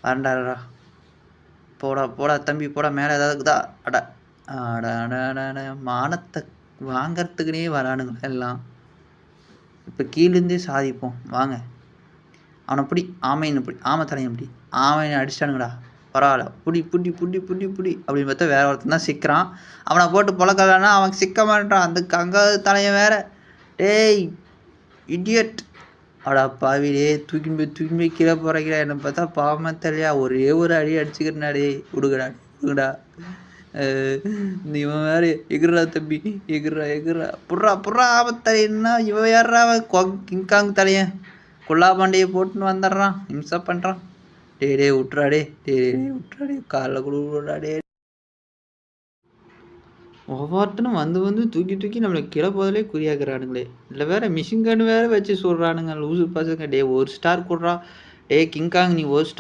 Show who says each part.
Speaker 1: வரண்டாடா. போடா போடா தம்பி போடா, மேலே ஏதாவது இருக்குதா? அட அட அட அட அட மானத்தை வாங்கறதுக்குனே வரானுங்க எல்லாம். இப்போ கீழேருந்தே சாதிப்போம் வாங்க. அவனை பிடி, ஆமைன்னு பிடி, ஆமை தலையன் பிடி. ஆமையை அடிச்சிட்டானுங்கடா, பரவாயில்ல. புடி புடி புடி புடி புடி அப்படின்னு பார்த்தா வேற ஒருத்தன் தான் சிக்கிறான். அவனை போட்டு பொழக்கலன்னா அவன் சிக்க மாட்டான். அந்த கங்காது தலையன் வேற. டேய் இடியட், அடா பாவிலே, தூக்கின்னு போய் கீழே போகிறீங்களா? என்னை பார்த்தா பாவமா தெரியலையா? ஒரே ஒரு அடி அடிச்சுக்கிறேன்டா. விடுங்கடா விடுங்கடா. இவன் வேறு எகுறா தம்பி, எகுறா எகுறா, புட்றா புட்றா ஆபத்தலைன்னா இவன் யாரா? கிங்காங் தலையன் கொல்லாபாண்டியை போட்டுன்னு வந்துடுறான், இம்சா பண்ணுறான். டே விட்றாடே, டே விட்றாடே, காலில் கொடுடாடே. ஒவ்வொருத்தனும் வந்து தூக்கி நம்மளை கீழே போதிலே குறியாக்குறானுங்களே. இல்லை வேற மிஷின் கன் வேற வச்சு சொல்கிறானுங்க லூசு பசங்க. டே 1 ஸ்டார் கொடுறா. டே கிங்காங் நீ 1 ஸ்டார்